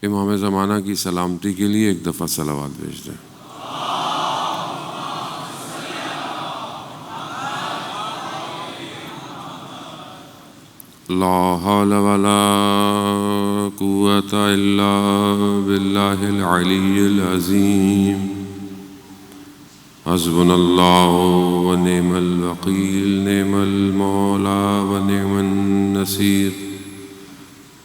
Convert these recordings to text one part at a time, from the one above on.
امام زمانہ کی سلامتی کے لیے ایک دفعہ صلوات بھیج دیں۔ لا حول ولا قوة إلا بالله العلي العظيم حسبنا الله ونعم الوكيل نعم المولى ونعم النصير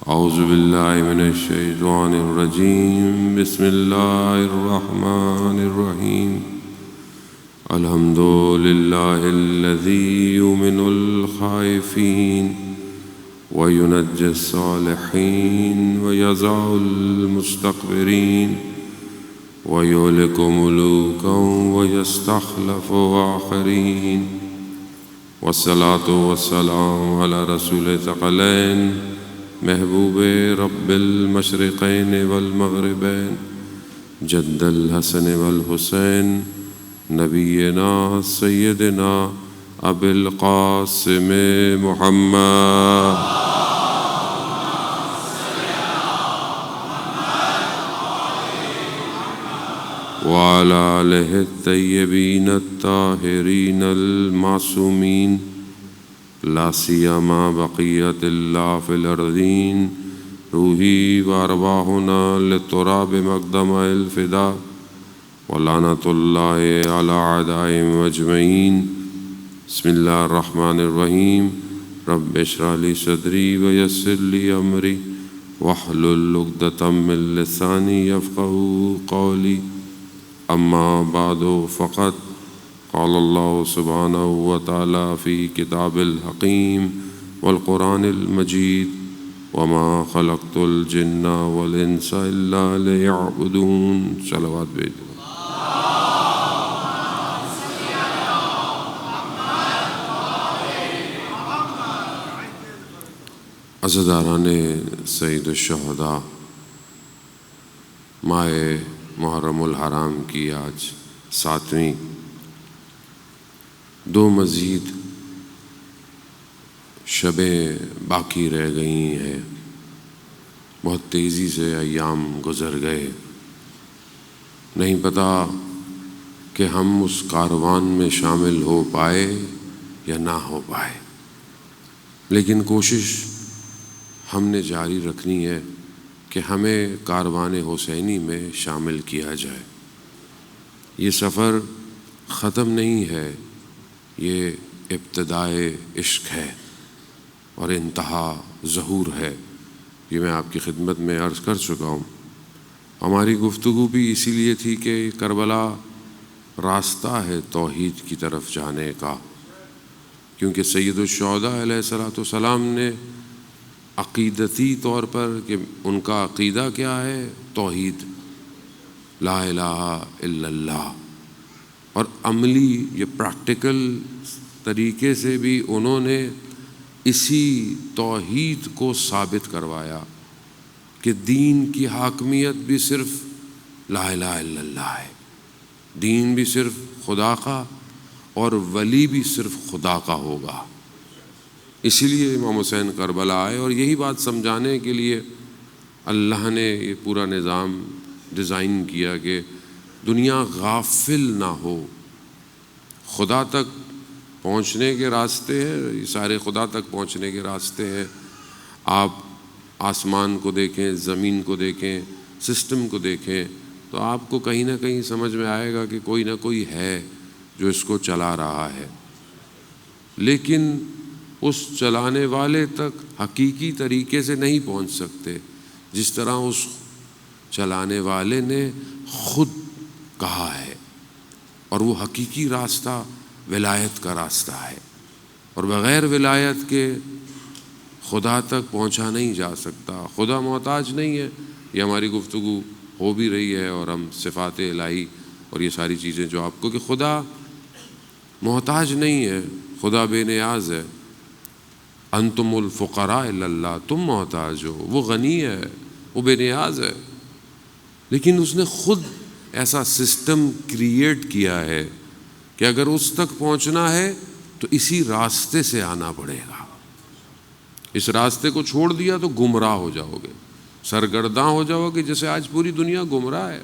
أعوذ بالله من الشيطان الرجيم بسم الله الرحمن الرحيم الحمد لله الذي يؤمن الخائفين وينجي الصالحين ويضع المستكبرين ويهلك ملوكا ويستخلف آخرين والصلاة والسلام على رسول ثقلين محبوب رب المشرقين والمغربين جد الحسن والحسين نبينا سيدنا ابو القاسم محمد وعلى آله الطيبين الطاهرين المعصومين لا سيما بقية الله في الأرضين روحي وأرواحنا للتراب مقدم الفداء ولعنة الله على أعدائهم أجمعين بسم الله الرحمن الرحيم رب اشرح لي صدري ويسر لي أمري واحلل عقدة من لساني يفقهوا قولي أما بعد فقد قال الله سبحانه وتعالى في كتاب الحكيم والقرآن المجيد وما خلقت الجن والإنس إلا ليعبدون صلوات بيجو عزاداران سید الشہداء ماہ محرم الحرام کی آج 7ویں دو مزید شبیں باقی رہ گئی ہیں، بہت تیزی سے ایام گزر گئے، نہیں پتہ کہ ہم اس کاروان میں شامل ہو پائے یا نہ ہو پائے، لیکن کوشش ہم نے جاری رکھنی ہے کہ ہمیں کاروان حسینی میں شامل کیا جائے۔ یہ سفر ختم نہیں ہے، یہ ابتدائے عشق ہے اور انتہا ظہور ہے، یہ میں آپ کی خدمت میں عرض کر چکا ہوں۔ ہماری گفتگو بھی اسی لیے تھی کہ کربلا راستہ ہے توحید کی طرف جانے کا، کیونکہ سید الشہداء علیہ السلام نے عقیدتی طور پر کہ ان کا عقیدہ کیا ہے، توحید، لا الہ الا اللہ، اور عملی یہ پریکٹیکل طریقے سے بھی انہوں نے اسی توحید کو ثابت کروایا کہ دین کی حاکمیت بھی صرف لا الہ الا اللہ ہے، دین بھی صرف خدا کا اور ولی بھی صرف خدا کا ہوگا۔ اسی لیے امام حسین کربلا آئے، اور یہی بات سمجھانے کے لیے اللہ نے یہ پورا نظام ڈیزائن کیا کہ دنیا غافل نہ ہو، خدا تک پہنچنے کے راستے ہیں، یہ سارے خدا تک پہنچنے کے راستے ہیں۔ آپ آسمان کو دیکھیں، زمین کو دیکھیں، سسٹم کو دیکھیں، تو آپ کو کہیں نہ کہیں سمجھ میں آئے گا کہ کوئی نہ کوئی ہے جو اس کو چلا رہا ہے، لیکن اس چلانے والے تک حقیقی طریقے سے نہیں پہنچ سکتے، جس طرح اس چلانے والے نے خود کہا ہے، اور وہ حقیقی راستہ ولایت کا راستہ ہے، اور بغیر ولایت کے خدا تک پہنچا نہیں جا سکتا۔ خدا محتاج نہیں ہے، یہ ہماری گفتگو ہو بھی رہی ہے، اور ہم صفات الہی اور یہ ساری چیزیں جو آپ کو، کہ خدا محتاج نہیں ہے، خدا بے نیاز ہے۔ انتم الفقراء الی اللہ، تم محتاج ہو، وہ غنی ہے، وہ بے نیاز ہے، لیکن اس نے خود ایسا سسٹم کریٹ کیا ہے کہ اگر اس تک پہنچنا ہے تو اسی راستے سے آنا پڑے گا۔ اس راستے کو چھوڑ دیا تو گمراہ ہو جاؤ گے، سرگرداں ہو جاؤ کہ جیسے آج پوری دنیا گمراہ ہے.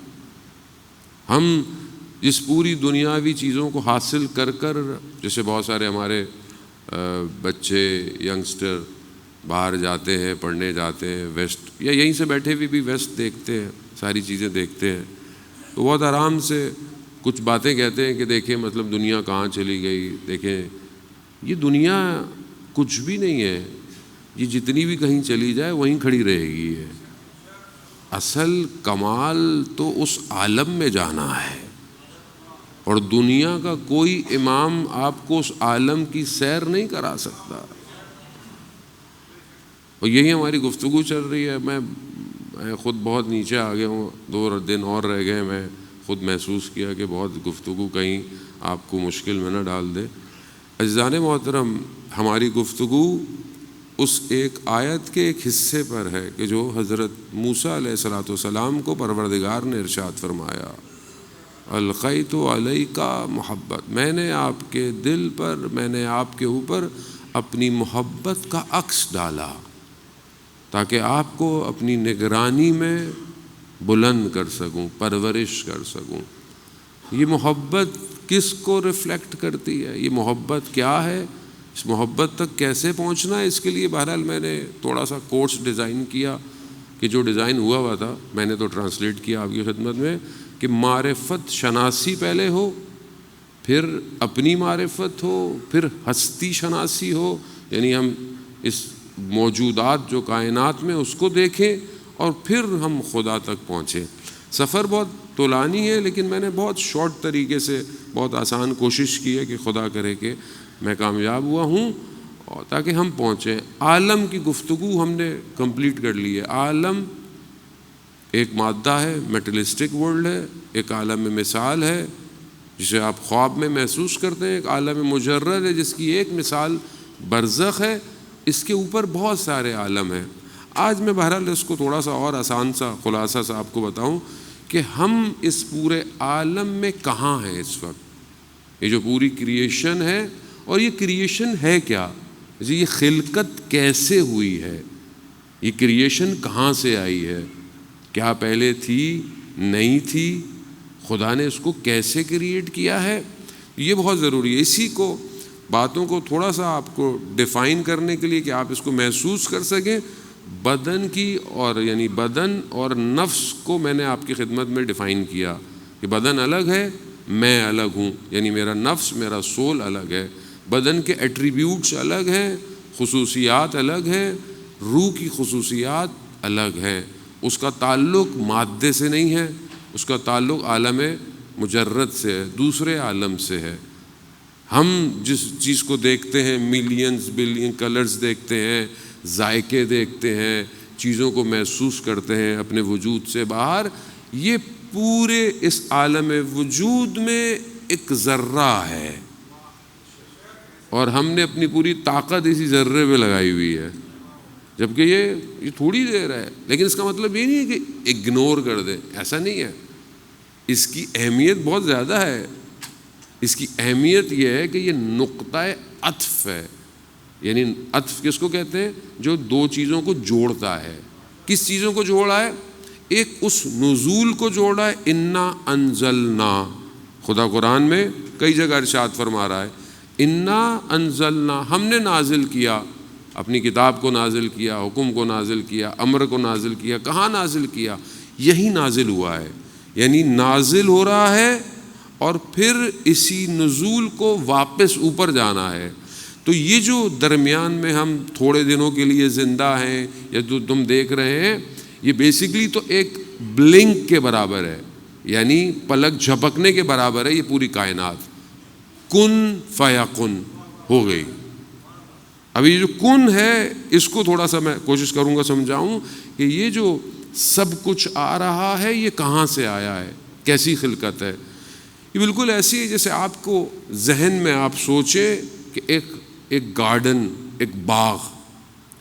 ہم اس پوری دنیاوی چیزوں کو حاصل کر جیسے بہت سارے ہمارے بچے ینگسٹر باہر جاتے ہیں، پڑھنے جاتے ہیں ویسٹ، یا یہیں سے بیٹھے ہوئے بھی ویسٹ دیکھتے ہیں، ساری چیزیں دیکھتے ہیں، تو بہت آرام سے کچھ باتیں کہتے ہیں کہ دیکھیں مطلب دنیا کہاں چلی گئی. دیکھیں یہ دنیا کچھ بھی نہیں ہے، یہ جتنی بھی کہیں چلی جائے وہیں کھڑی رہے گی. ہے اصل کمال تو اس عالم میں جانا ہے، اور دنیا کا کوئی امام آپ کو اس عالم کی سیر نہیں کرا سکتا. اور یہی ہماری گفتگو چل رہی ہے. میں خود بہت نیچے آ گیا ہوں، 2 دن اور رہ گئے. میں خود محسوس کیا کہ بہت گفتگو کہیں آپ کو مشکل میں نہ ڈال دے. عزیزان محترم، ہماری گفتگو اس ایک آیت کے ایک حصے پر ہے کہ جو حضرت موسیٰ علیہ الصلوۃ والسلام کو پروردگار نے ارشاد فرمایا، القیت علیک محبت، میں نے آپ کے دل پر، میں نے آپ کے اوپر اپنی محبت کا عکس ڈالا تاکہ آپ کو اپنی نگرانی میں بلند کر سکوں، پرورش کر سکوں. یہ محبت کس کو ریفلیکٹ کرتی ہے؟ یہ محبت کیا ہے؟ اس محبت تک کیسے پہنچنا ہے؟ اس کے لیے بہرحال میں نے تھوڑا سا کورس ڈیزائن کیا کہ جو ڈیزائن ہوا تھا میں نے تو ٹرانسلیٹ کیا آپ کی خدمت میں، کہ معرفت شناسی پہلے ہو، پھر اپنی معرفت ہو، پھر ہستی شناسی ہو، یعنی ہم اس موجودات جو کائنات میں اس کو دیکھیں اور پھر ہم خدا تک پہنچیں. سفر بہت طولانی ہے لیکن میں نے بہت شارٹ طریقے سے بہت آسان کوشش کی ہے کہ خدا کرے کہ میں کامیاب ہوا ہوں اور تاکہ ہم پہنچیں. عالم کی گفتگو ہم نے کمپلیٹ کر لی ہے. عالم ایک مادہ ہے، میٹلسٹک ورلڈ ہے، ایک عالم مثال ہے جسے آپ خواب میں محسوس کرتے ہیں، ایک عالم مجرد ہے جس کی ایک مثال برزخ ہے. اس کے اوپر بہت سارے عالم ہیں. آج میں بہرحال اس کو تھوڑا سا اور آسان سا خلاصہ سا آپ کو بتاؤں کہ ہم اس پورے عالم میں کہاں ہیں اس وقت. یہ جو پوری کریشن ہے، اور یہ کریشن ہے کیا، یہ خلقت کیسے ہوئی ہے، یہ کریشن کہاں سے آئی ہے، کیا پہلے تھی، نہیں تھی، خدا نے اس کو کیسے کریٹ کیا ہے، یہ بہت ضروری ہے. اسی کو باتوں کو تھوڑا سا آپ کو ڈیفائن کرنے کے لیے کہ آپ اس کو محسوس کر سکیں، بدن کی اور یعنی بدن اور نفس کو میں نے آپ کی خدمت میں ڈیفائن کیا کہ بدن الگ ہے، میں الگ ہوں، یعنی میرا نفس، میرا سول الگ ہے. بدن کے ایٹریبیوٹس الگ ہیں، خصوصیات الگ ہیں، روح کی خصوصیات الگ ہیں. اس کا تعلق مادے سے نہیں ہے، اس کا تعلق عالم مجرد سے ہے، دوسرے عالم سے ہے. ہم جس چیز کو دیکھتے ہیں، ملینز بلین کلرز دیکھتے ہیں، ذائقے دیکھتے ہیں، چیزوں کو محسوس کرتے ہیں اپنے وجود سے باہر، یہ پورے اس عالم وجود میں ایک ذرہ ہے، اور ہم نے اپنی پوری طاقت اسی ذرے پہ لگائی ہوئی ہے. جبکہ یہ تھوڑی دیر ہے، لیکن اس کا مطلب یہ نہیں ہے کہ اگنور کر دیں، ایسا نہیں ہے. اس کی اہمیت بہت زیادہ ہے. اس کی اہمیت یہ ہے کہ یہ نقطہ عطف ہے. یعنی عطف کس کو کہتے ہیں؟ جو دو چیزوں کو جوڑتا ہے. کس چیزوں کو جوڑا ہے؟ ایک اس نزول کو جوڑا ہے، انا انزلنا. خدا قرآن میں کئی جگہ ارشاد فرما رہا ہے، انا انزلنا، ہم نے نازل کیا، اپنی کتاب کو نازل کیا، حکم کو نازل کیا، امر کو نازل کیا. کہاں نازل کیا؟ یہی نازل ہوا ہے. یعنی نازل ہو رہا ہے اور پھر اسی نزول کو واپس اوپر جانا ہے. تو یہ جو درمیان میں ہم تھوڑے دنوں کے لیے زندہ ہیں یا جو تم دیکھ رہے ہیں، یہ بیسیکلی تو ایک بلنک کے برابر ہے، یعنی پلک جھپکنے کے برابر ہے. یہ پوری کائنات کن فیکن ہو گئی. ابھی یہ جو کن ہے اس کو تھوڑا سا میں کوشش کروں گا سمجھاؤں کہ یہ جو سب کچھ آ رہا ہے یہ کہاں سے آیا ہے، کیسی خلقت ہے. یہ بالکل ایسی ہے جیسے آپ کو ذہن میں آپ سوچیں کہ ایک گارڈن، ایک باغ،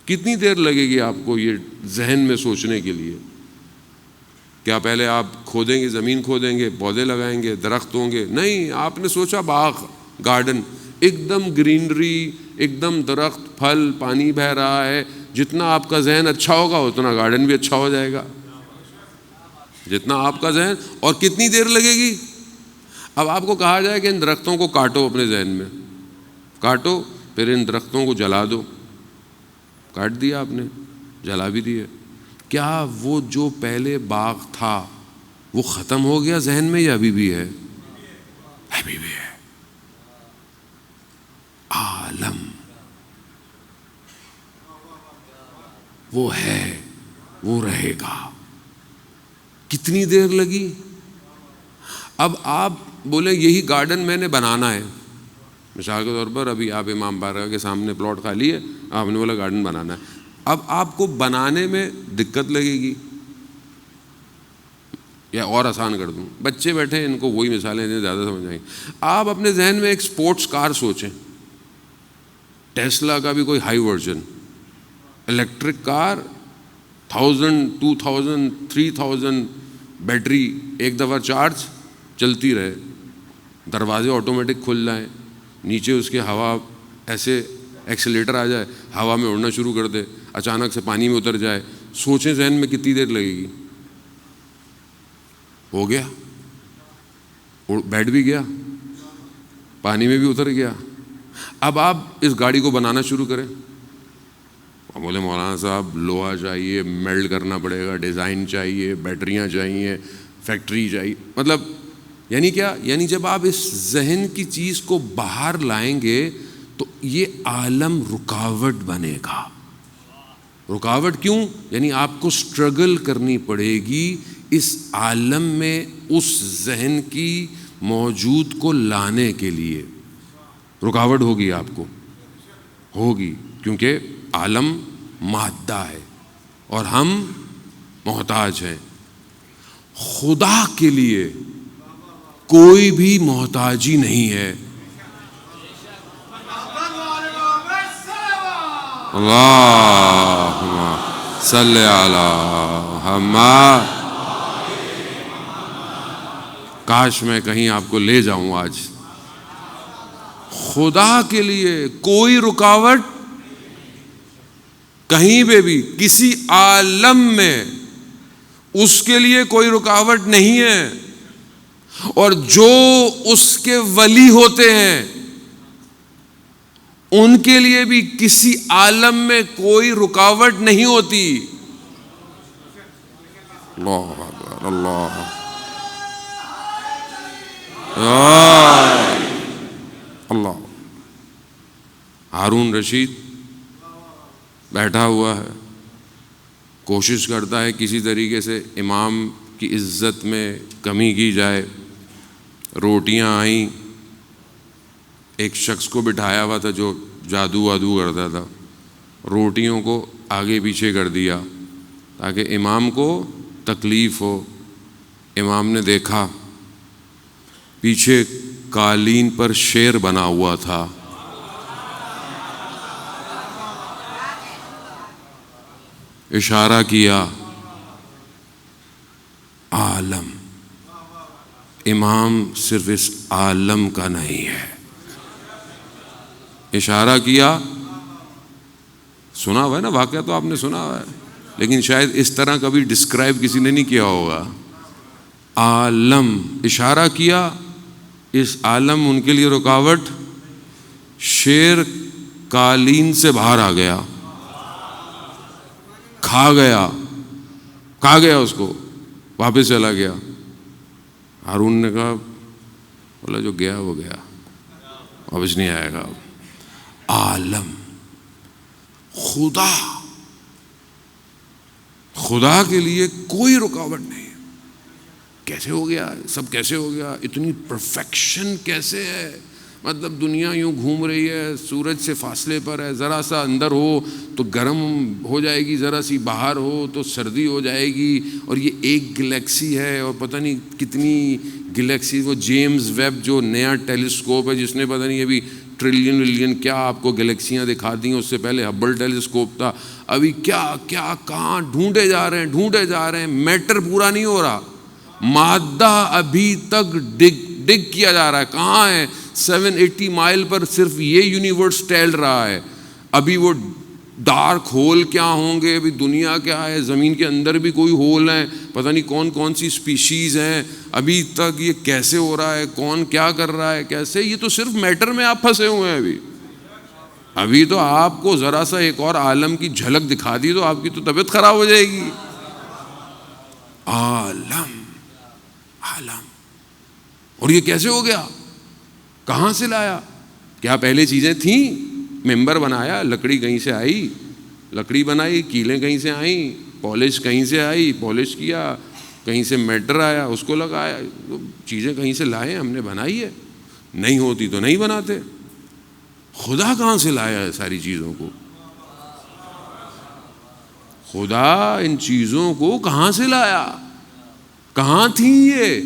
کتنی دیر لگے گی آپ کو یہ ذہن میں سوچنے کے لیے؟ کیا پہلے آپ کھودیں گے، زمین کھودیں گے، پودے لگائیں گے، درخت ہوں گے؟ نہیں، آپ نے سوچا باغ، گارڈن، ایک دم گرینری، ایک دم درخت، پھل، پانی بہہ رہا ہے، جتنا آپ کا ذہن اچھا ہوگا اتنا گارڈن بھی اچھا ہو جائے گا. جتنا آپ کا ذہن. اور کتنی دیر لگے گی؟ اب آپ کو کہا جائے کہ ان درختوں کو کاٹو، اپنے ذہن میں کاٹو، پھر ان درختوں کو جلا دو. کاٹ دیا آپ نے، جلا بھی دیا. کیا وہ جو پہلے باغ تھا وہ ختم ہو گیا ذہن میں یا ابھی بھی ہے؟ ابھی بھی ہے. عالم وہ ہے، وہ رہے گا. کتنی دیر لگی؟ اب آپ بولے یہی گارڈن میں نے بنانا ہے. مثال کے طور پر ابھی آپ امام بارگاہ کے سامنے پلاٹ خالی ہے، آپ نے بولا گارڈن بنانا ہے. اب آپ کو بنانے میں دقت لگے گی، یا اور آسان کر دوں، بچے بیٹھے ان کو وہی مثالیں دیں، زیادہ سمجھ آئیں. آپ اپنے ذہن میں ایک سپورٹس کار سوچیں، ٹیسلا کا بھی کوئی high version, electric car, 1000 2000 3000 battery, ایک دفعہ چارج چلتی رہے، دروازے آٹومیٹک کھل جائیں، نیچے اس کے ہوا ایسے ایکسیلیٹر آ جائے، ہوا میں اڑنا شروع کر دے، اچانک سے پانی میں اتر جائے. سوچیں ذہن میں کتنی دیر لگے گی؟ ہو گیا، بیٹھ بھی گیا، پانی میں بھی اتر گیا. اب آپ اس گاڑی کو بنانا شروع کریں. بولے مولانا صاحب لوہا چاہیے، میلڈ کرنا پڑے گا، ڈیزائن چاہیے، بیٹریاں چاہیے، فیکٹری چاہیے. مطلب یعنی کیا؟ یعنی جب آپ اس ذہن کی چیز کو باہر لائیں گے تو یہ عالم رکاوٹ بنے گا. رکاوٹ کیوں؟ یعنی آپ کو سٹرگل کرنی پڑے گی اس عالم میں اس ذہن کی موجود کو لانے کے لیے. رکاوٹ ہوگی، آپ کو ہوگی، کیونکہ عالم مادہ ہے اور ہم محتاج ہیں. خدا کے لیے کوئی بھی محتاجی نہیں ہے. اللہم صلی علی محمد. کاش میں کہیں آپ کو لے جاؤں آج. خدا کے لیے کوئی رکاوٹ کہیں پہ بھی، کسی عالم میں اس کے لیے کوئی رکاوٹ نہیں ہے. اور جو اس کے ولی ہوتے ہیں ان کے لیے بھی کسی عالم میں کوئی رکاوٹ نہیں ہوتی. اللہ اکبر، اللہ اللہ. ہارون رشید بیٹھا ہوا ہے، کوشش کرتا ہے کسی طریقے سے امام کی عزت میں کمی کی جائے. روٹیاں آئیں، ایک شخص کو بٹھایا ہوا تھا جو جادو وادو کرتا تھا، روٹیوں کو آگے پیچھے کر دیا تاکہ امام کو تکلیف ہو. امام نے دیکھا پیچھے قالین پر شیر بنا ہوا تھا. اشارہ کیا، عالم. امام صرف اس عالم کا نہیں ہے. اشارہ کیا. سنا ہوا ہے نا واقعہ، تو آپ نے سنا ہوا ہے، لیکن شاید اس طرح کبھی ڈسکرائب کسی نے نہیں کیا ہوگا. عالم، اشارہ کیا. اس عالم ان کے لیے رکاوٹ. شیر قالین سے باہر آ گیا، کھا گیا اس کو، واپس چلا گیا. ہارون نے کہا، بولا جو گیا وہ گیا، واپس نہیں آئے گا. عالم، خدا کے لیے کوئی رکاوٹ نہیں. کیسے ہو گیا سب؟ کیسے ہو گیا؟ اتنی پرفیکشن کیسے ہے؟ مطلب دنیا یوں گھوم رہی ہے، سورج سے فاصلے پر ہے، ذرا سا اندر ہو تو گرم ہو جائے گی، ذرا سی باہر ہو تو سردی ہو جائے گی. اور یہ ایک گلیکسی ہے اور پتہ نہیں کتنی گلیکسی. وہ جیمز ویب جو نیا ٹیلیسکوپ ہے جس نے پتہ نہیں ابھی ٹریلین کیا آپ کو گلیکسیاں دکھا دیں. اس سے پہلے ہبل ٹیلیسکوپ تھا. ابھی کیا کیا کہاں ڈھونڈے جا رہے ہیں. میٹر پورا نہیں ہو رہا، مادہ ابھی تک ڈگ کیا جا رہا ہے. کہاں ہے؟ 780 مائل پر صرف یہ یونیورس ٹہل رہا ہے. ابھی وہ ڈارک ہول کیا ہوں گے، ابھی دنیا کیا ہے، زمین کے اندر بھی کوئی ہول ہیں، پتہ نہیں کون کون سی اسپیشیز ہیں، ابھی تک یہ کیسے ہو رہا ہے، کون کیا کر رہا ہے، کیسے، یہ تو صرف میٹر میں آپ پھنسے ہوئے ہیں۔ ابھی تو آپ کو ذرا سا ایک اور عالم کی جھلک دکھا دی تو آپ کی تو طبیعت خراب ہو جائے گی۔ عالم، اور یہ کیسے ہو گیا، کہاں سے لایا؟ کیا پہلے چیزیں تھیں؟ ممبر بنایا، لکڑی کہیں سے آئی، لکڑی بنائی، کیلیں کہیں سے آئیں، پالش کہیں سے آئی، پالش کیا، کہیں سے میٹر آیا، اس کو لگایا، چیزیں کہیں سے لائے، ہم نے بنائی ہے، نہیں ہوتی تو نہیں بناتے۔ خدا کہاں سے لایا ہے ساری چیزوں کو؟ خدا ان چیزوں کو کہاں سے لایا؟ کہاں تھی یہ؟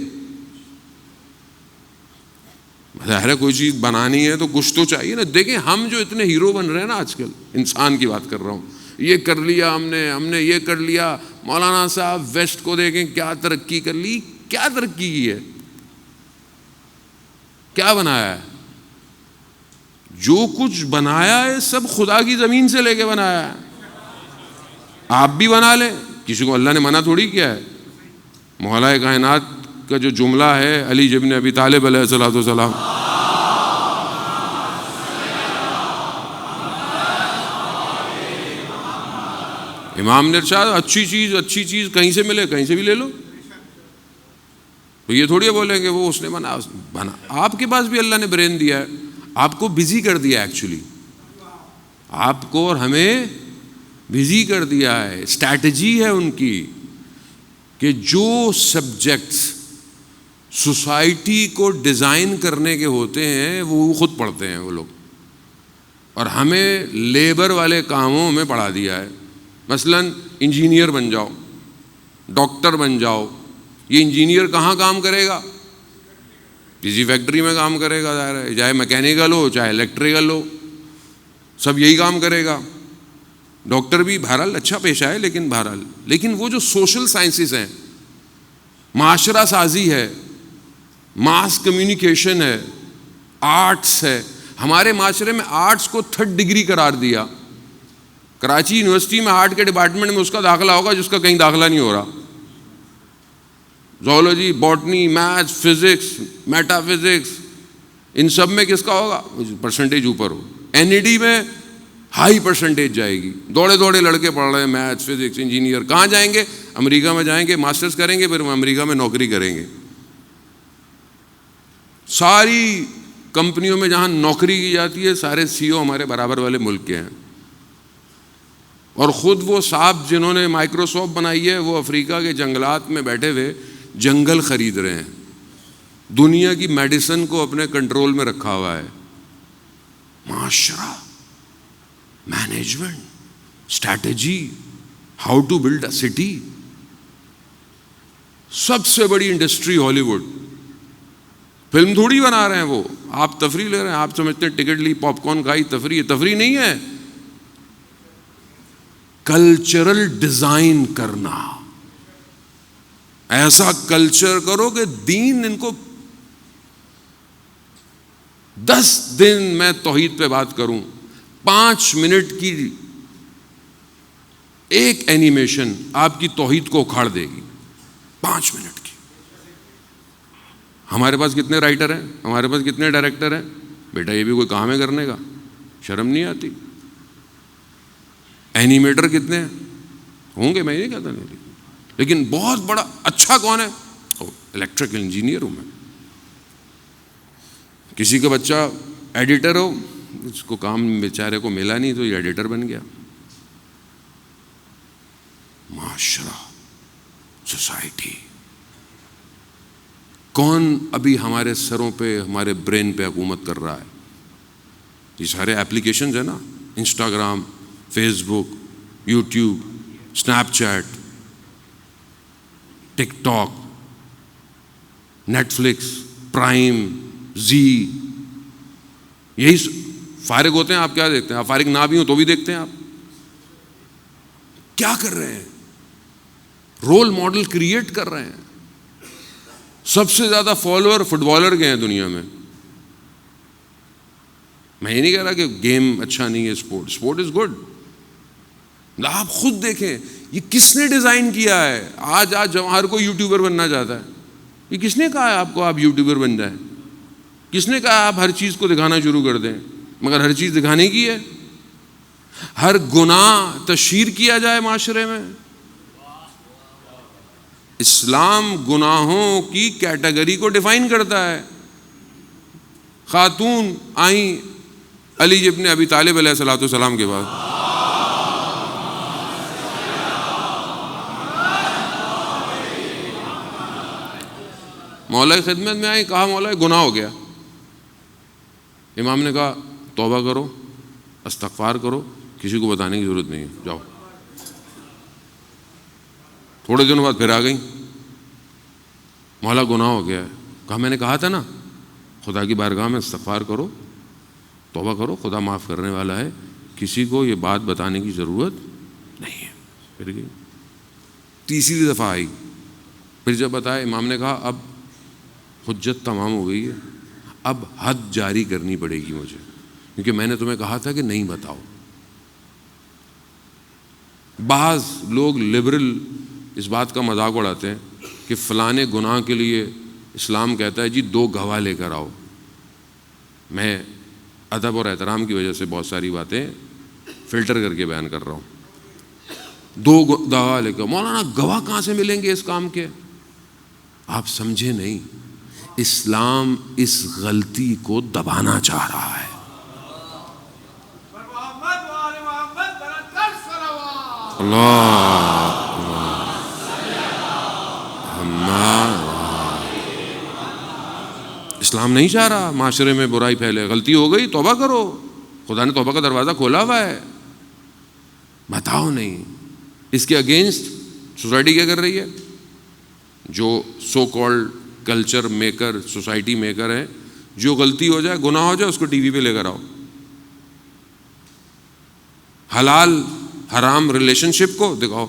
ظاہر ہے کوئی چیز بنانی ہے تو کچھ تو چاہیے نا۔ دیکھیں ہم جو اتنے ہیرو بن رہے ہیں نا آج کل، انسان کی بات کر رہا ہوں، یہ کر لیا ہم نے یہ کر لیا۔ مولانا صاحب ویسٹ کو دیکھیں کیا ترقی کر لی، کیا ترقی کی ہے، کیا بنایا ہے؟ جو کچھ بنایا ہے سب خدا کی زمین سے لے کے بنایا ہے۔ آپ بھی بنا لیں، کسی کو اللہ نے منع تھوڑی کیا ہے۔ مولا کائنات کا جو جملہ ہے علی ابن ابی طالب علیہ الصلوۃ والسلام، امام نے ارشاد اچھی چیز کہیں سے ملے کہیں سے بھی لے لو۔ تو یہ تھوڑی بولیں کہ وہ اس نے بنا۔ آپ کے پاس بھی اللہ نے برین دیا ہے، آپ کو بزی کر دیا، ایکچولی آپ کو اور ہمیں بزی کر دیا ہے۔ اسٹریٹجی ہے ان کی کہ جو سبجیکٹس سوسائٹی کو ڈیزائن کرنے کے ہوتے ہیں وہ خود پڑھتے ہیں وہ لوگ، اور ہمیں لیبر والے کاموں میں پڑھا دیا ہے۔ مثلا انجینئر بن جاؤ، ڈاکٹر بن جاؤ، یہ انجینئر کہاں کام کرے گا؟ کسی فیکٹری میں کام کرے گا، ظاہر ہے، چاہے میکینیکل ہو چاہے الیکٹریکل ہو، سب یہی کام کرے گا۔ ڈاکٹر بھی بہرحال اچھا پیشہ ہے، لیکن وہ جو سوشل سائنسز ہیں، معاشرہ سازی ہے، ماس کمیونیکیشن ہے، آرٹس ہے، ہمارے معاشرے میں آرٹس کو 3rd ڈگری قرار دیا۔ کراچی یونیورسٹی میں آرٹ کے ڈپارٹمنٹ میں اس کا داخلہ ہوگا جس کا کہیں داخلہ نہیں ہو رہا۔ Zoology, botany, maths, physics, metaphysics, ان سب میں کس کا ہوگا؟ پرسنٹیج اوپر ہو۔ این میں ہائی پرسنٹیج جائے گی، دوڑے لڑکے پڑھ رہے ہیں میتھس، فزکس، انجینئر، کہاں جائیں گے؟ امریکہ میں جائیں گے، ماسٹرز کریں گے، پھر امریکہ میں نوکری کریں گے۔ ساری کمپنیوں میں جہاں نوکری کی جاتی ہے سارے سی او ہمارے برابر والے ملک کے ہیں، اور خود وہ صاحب جنہوں نے مائکروسافٹ بنائی ہے وہ افریقہ کے جنگلات میں بیٹھے ہوئے جنگل خرید رہے ہیں، دنیا کی میڈیسن کو اپنے کنٹرول میں رکھا ہوا ہے۔ معاشرہ، management, strategy, how to build a city. سب سے بڑی انڈسٹری ہالی ووڈ، فلم تھوڑی بنا رہے ہیں وہ، آپ تفریح لے رہے ہیں، آپ سمجھتے ہیں ٹکٹ لی، پاپ کارن کھائی، تفریح نہیں ہے۔ کلچرل ڈیزائن کرنا، ایسا کلچر کرو کہ دین ان کو 10 دن میں توحید پہ بات کروں، 5 منٹ کی ایک اینیمیشن آپ کی توحید کو اکھاڑ دے گی، 5 منٹ کی۔ ہمارے پاس کتنے رائٹر ہیں، ہمارے پاس کتنے ڈائریکٹر ہیں، بیٹا یہ بھی کوئی کام ہے کرنے کا، شرم نہیں آتی؟ اینیمیٹر کتنے ہیں ہوں گے، میں یہ نہیں کہتا نہیں، لیکن بہت بڑا اچھا کون ہے؟ الیکٹریکل انجینئر ہوں میں۔ کسی کا بچہ ایڈیٹر ہو، اس کو کام بیچارے کو ملا نہیں تو یہ ایڈیٹر بن گیا۔ معاشرہ، سوسائٹی، کون ابھی ہمارے سروں پہ، ہمارے برین پہ حکومت کر رہا ہے؟ یہ سارے ایپلیکیشنز ہیں نا، انسٹاگرام، فیس بک، یوٹیوب، اسنیپ چیٹ، ٹک ٹاک، نیٹ فلکس، پرائم، زی، یہی فارغ ہوتے ہیں۔ آپ کیا دیکھتے ہیں؟ آپ فارغ نہ بھی ہوں تو بھی دیکھتے ہیں۔ آپ کیا کر رہے ہیں؟ رول ماڈل کریٹ کر رہے ہیں۔ سب سے زیادہ فالوور فٹ بالر کے ہیں دنیا میں۔ میں یہ نہیں کہہ رہا کہ گیم اچھا نہیں ہے، اسپورٹ از گڈ، آپ خود دیکھیں یہ کس نے ڈیزائن کیا ہے. آج ہر کوئی یوٹیوبر بننا چاہتا ہے. یہ کس نے کہا ہے آپ کو آپ یوٹیوبر بن جائیں؟ کس نے کہا آپ ہر چیز کو دکھانا شروع کر دیں؟ مگر ہر چیز دکھانے کی ہے. ہر گناہ تشہیر کیا جائے معاشرے میں. اسلام گناہوں کی کیٹیگری کو ڈیفائن کرتا ہے. خاتون آئیں علی ابن ابی طالب علیہ الصلوۃ والسلام کے بعد، مولا کی خدمت میں آئیں، کہا مولا گناہ ہو گیا. امام نے کہا توبہ کرو، استغفار کرو، کسی کو بتانے کی ضرورت نہیں ہے، جاؤ. تھوڑے دنوں بعد پھر آ گئیں، مولا گناہ ہو گیا ہے. کہا میں نے کہا تھا نا خدا کی بارگاہ میں استغفار کرو، توبہ کرو، خدا معاف کرنے والا ہے، کسی کو یہ بات بتانے کی ضرورت نہیں ہے. پھر گئی، تیسری دفعہ آئی، پھر جب بتایا امام نے کہا اب حجت تمام ہو گئی ہے، اب حد جاری کرنی پڑے گی مجھے، کیونکہ میں نے تمہیں کہا تھا کہ نہیں بتاؤ. بعض لوگ لبرل اس بات کا مذاق اڑاتے ہیں کہ فلانے گناہ کے لیے اسلام کہتا ہے جی 2 گواہ لے کر آؤ. میں ادب اور احترام کی وجہ سے بہت ساری باتیں فلٹر کر کے بیان کر رہا ہوں. 2 گواہ لے کر، مولانا گواہ کہاں سے ملیں گے اس کام کے؟ آپ سمجھے نہیں، اسلام اس غلطی کو دبانا چاہ رہا ہے. اللہ اسلام نہیں چاہ رہا معاشرے میں برائی پھیلے. غلطی ہو گئی توبہ کرو، خدا نے توبہ کا دروازہ کھولا ہوا ہے. بتاؤ نہیں. اس کے اگینسٹ سوسائٹی کیا کر رہی ہے؟ جو so called culture maker, society maker ہیں، جو غلطی ہو جائے، گناہ ہو جائے، اس کو ٹی وی پہ لے کر آؤ. حلال حرام ریلیشن شپ کو دکھاؤ.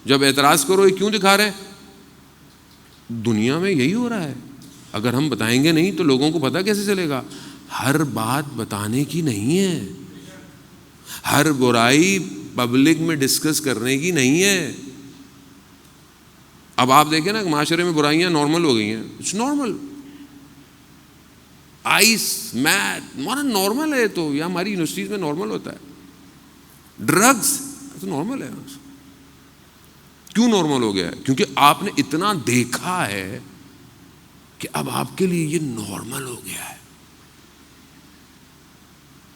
جب اعتراض کرو یہ کیوں دکھا رہے؟ دنیا میں یہی ہو رہا ہے. اگر ہم بتائیں گے نہیں تو لوگوں کو پتہ کیسے چلے گا؟ ہر بات بتانے کی نہیں ہے، ہر برائی پبلک میں ڈسکس کرنے کی نہیں ہے. اب آپ دیکھیں نا معاشرے میں برائیاں نارمل ہو گئی ہیں. It's normal. آئس میٹ نارمل ہے، تو یہ ہماری یونیورسٹیز میں نارمل ہوتا ہے. ڈرگس تو نارمل ہے. کیوں نارمل ہو گیا ہے؟ کیونکہ آپ نے اتنا دیکھا ہے کہ اب آپ کے لیے یہ نارمل ہو گیا ہے.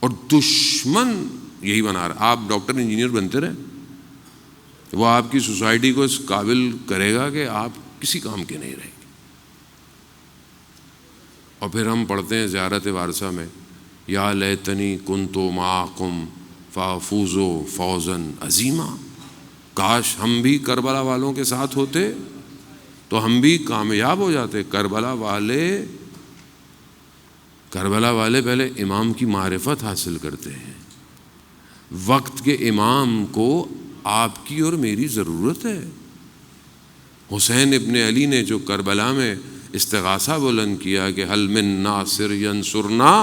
اور دشمن یہی بنا رہا. آپ ڈاکٹر انجینئر بنتے رہے، وہ آپ کی سوسائٹی کو اس قابل کرے گا کہ آپ کسی کام کے نہیں رہیں گے. اور پھر ہم پڑھتے ہیں زیارت وارثہ میں، یا لیتنی کنتو معکم فافوزو فوزا عظیما. کاش ہم بھی کربلا والوں کے ساتھ ہوتے تو ہم بھی کامیاب ہو جاتے. کربلا والے پہلے امام کی معرفت حاصل کرتے ہیں. وقت کے امام کو آپ کی اور میری ضرورت ہے. حسین ابن علی نے جو کربلا میں استغاثہ بلند کیا کہ حل من ناصر ینصرنا،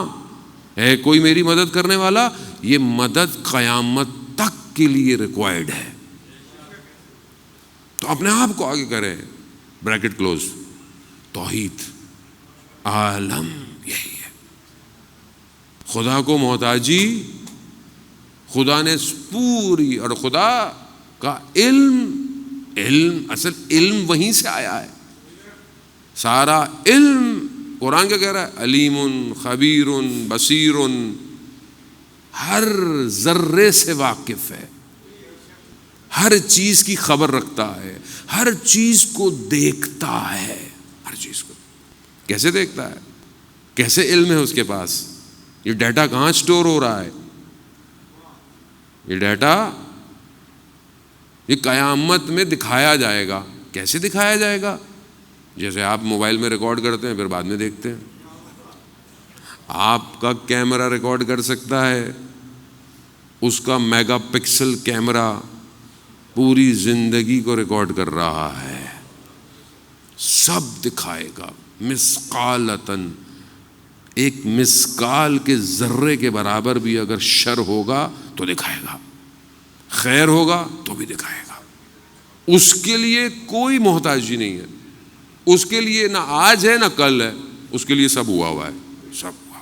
ہے کوئی میری مدد کرنے والا، یہ مدد قیامت تک کے لیے ریکوائرڈ ہے. تو اپنے آپ کو آگے کریں. Bracket close. توحید عالم یہی ہے. خدا کو محتاجی، خدا نے پوری، اور خدا کا علم اصل علم وہیں سے آیا ہے. سارا علم قرآن کیا کہہ رہا ہے؟ علیم خبیر بصیر، ہر ذرے سے واقف ہے، ہر چیز کی خبر رکھتا ہے، ہر چیز کو دیکھتا ہے. ہر چیز کو کیسے دیکھتا ہے؟ کیسے علم ہے اس کے پاس؟ یہ ڈیٹا کہاں سٹور ہو رہا ہے؟ یہ ڈیٹا یہ قیامت میں دکھایا جائے گا. کیسے دکھایا جائے گا؟ جیسے آپ موبائل میں ریکارڈ کرتے ہیں پھر بعد میں دیکھتے ہیں. آپ کا کیمرہ ریکارڈ کر سکتا ہے، اس کا میگا پکسل کیمرہ پوری زندگی کو ریکارڈ کر رہا ہے. سب دکھائے گا. مسقالتن، ایک مسقال کے ذرے کے برابر بھی اگر شر ہوگا تو دکھائے گا. خیر ہوگا تو بھی دکھائے گا. اس کے لیے کوئی محتاجی نہیں ہے. اس کے لیے نہ آج ہے نہ کل ہے، اس کے لیے سب ہوا ہے، سب ہوا.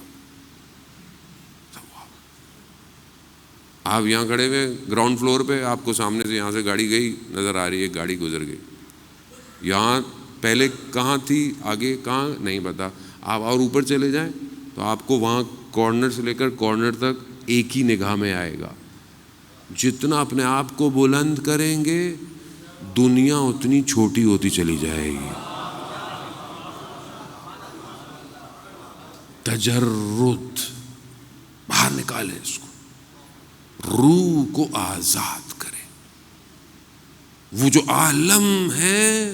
آپ یہاں کھڑے ہوئے گراؤنڈ فلور پہ، آپ کو سامنے سے یہاں سے گاڑی گئی نظر آ رہی ہے، گاڑی گزر گئی. یہاں پہلے کہاں تھی، آگے کہاں نہیں پتا. آپ اور اوپر چلے جائیں تو آپ کو وہاں کارنر سے لے کر کارنر تک ایک ہی نگاہ میں آئے گا. جتنا اپنے آپ کو بلند کریں گے دنیا اتنی چھوٹی ہوتی چلی جائے گی. تجرد باہر نکالے اس کو، روح کو آزاد کرے. وہ جو عالم ہے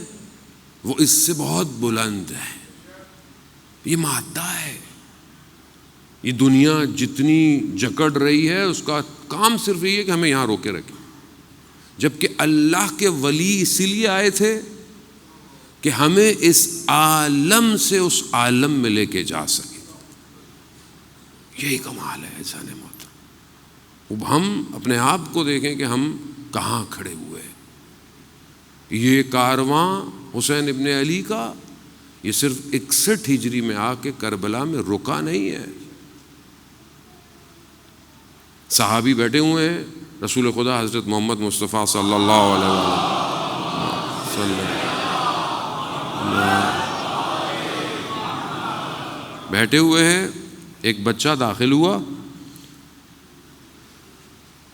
وہ اس سے بہت بلند ہے. یہ مادہ ہے. یہ دنیا جتنی جکڑ رہی ہے اس کا کام صرف یہ ہے کہ ہمیں یہاں روکے رکھے. جبکہ اللہ کے ولی اسی لیے آئے تھے کہ ہمیں اس عالم سے اس عالم میں لے کے جا سکے. یہی کمال ہے انسان محترم. اب ہم اپنے آپ کو دیکھیں کہ ہم کہاں کھڑے ہوئے ہیں. یہ کارواں حسین ابن علی کا یہ صرف 61 ہجری میں آ کے کربلا میں رکا نہیں ہے. صحابی بیٹھے ہوئے ہیں، رسول خدا حضرت محمد مصطفیٰ صلی اللہ علیہ وسلم بیٹھے ہوئے ہیں. ایک بچہ داخل ہوا،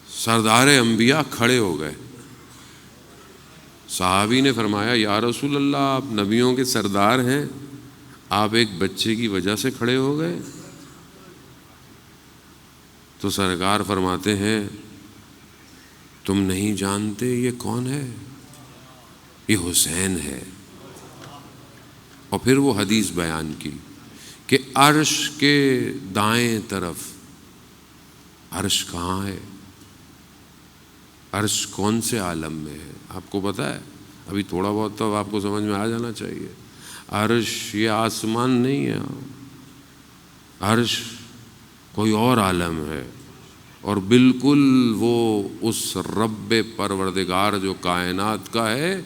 سردار انبیاء کھڑے ہو گئے. صحابی نے فرمایا یا رسول اللہ، آپ نبیوں کے سردار ہیں، آپ ایک بچے کی وجہ سے کھڑے ہو گئے؟ تو سرکار فرماتے ہیں تم نہیں جانتے یہ کون ہے؟ یہ حسین ہے. اور پھر وہ حدیث بیان کی کہ عرش کے دائیں طرف، عرش کہاں ہے؟ عرش کون سے عالم میں ہے؟ آپ کو پتہ ہے؟ ابھی تھوڑا بہت تو آپ کو سمجھ میں آ جانا چاہیے. عرش یہ آسمان نہیں ہے، عرش کوئی اور عالم ہے. اور بالکل وہ اس رب پروردگار جو کائنات کا ہے،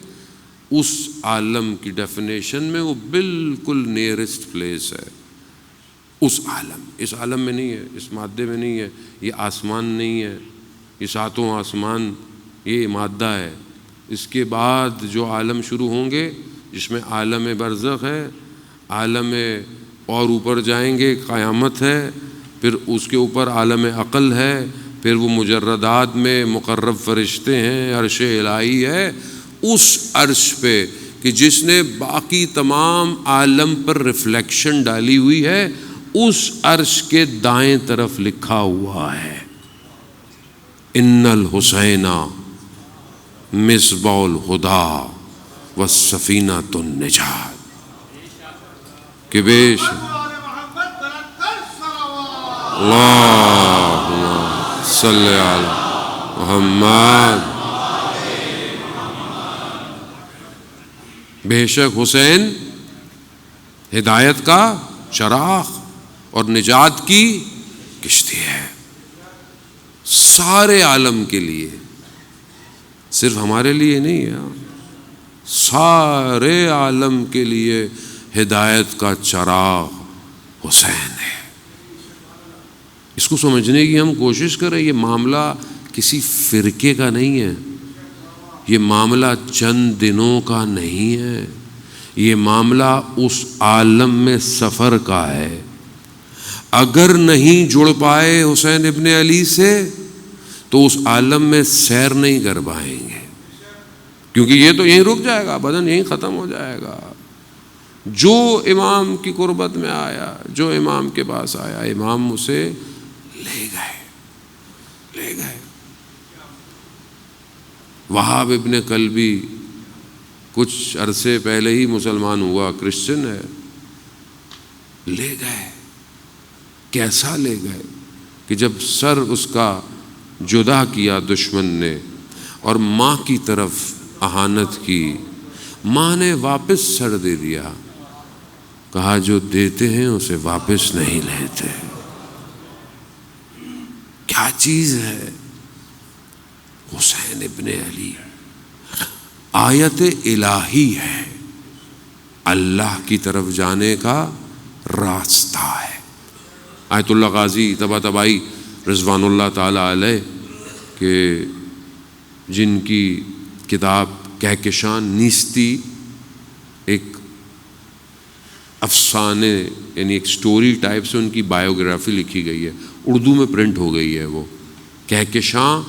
اس عالم کی ڈیفینیشن میں وہ بالکل نیئرسٹ پلیس ہے. اس عالم، اس عالم میں نہیں ہے، اس مادے میں نہیں ہے. یہ آسمان نہیں ہے، یہ ساتوں آسمان یہ مادہ ہے. اس کے بعد جو عالم شروع ہوں گے جس میں عالم برزخ ہے، عالم اور اوپر جائیں گے قیامت ہے، پھر اس کے اوپر عالم عقل ہے، پھر وہ مجردات میں مقرب فرشتے ہیں، عرش الہی ہے. اس عرش پہ کہ جس نے باقی تمام عالم پر ریفلیکشن ڈالی ہوئی ہے، اس عرش کے دائیں طرف لکھا ہوا ہے ان الحسین مصباح الہدی والسفینۃ النجات. کہ بیش اللہم صلی علی محمد. بے شک حسین ہدایت کا چراغ اور نجات کی کشتی ہے سارے عالم کے لیے، صرف ہمارے لیے نہیں ہے، سارے عالم کے لیے ہدایت کا چراغ حسین ہے. اس کو سمجھنے کی ہم کوشش کریں. یہ معاملہ کسی فرقے کا نہیں ہے، یہ معاملہ چند دنوں کا نہیں ہے، یہ معاملہ اس عالم میں سفر کا ہے. اگر نہیں جڑ پائے حسین ابن علی سے تو اس عالم میں سیر نہیں کر پائیں گے، کیونکہ یہ تو یہیں رک جائے گا، بدن یہیں ختم ہو جائے گا. جو امام کی قربت میں آیا، جو امام کے پاس آیا، امام اسے لے گئے. وہاب ابن کلبی کچھ عرصے پہلے ہی مسلمان ہوا، کرسچن ہے، لے گئے. کیسا لے گئے کہ جب سر اس کا جدا کیا دشمن نے اور ماں کی طرف اہانت کی، ماں نے واپس سر دے دیا. کہا جو دیتے ہیں اسے واپس نہیں لیتے. کیا چیز ہے حسین ابن علی آیت الہی ہے، اللہ کی طرف جانے کا راستہ ہے۔ آیت اللہ غازی طباطبائی رضوان اللہ تعالی علیہ کہ جن کی کتاب کہکشان نیستی ایک افسانے یعنی ایک سٹوری ٹائپ سے ان کی بایوگرافی لکھی گئی ہے، اردو میں پرنٹ ہو گئی ہے، وہ کہکشاں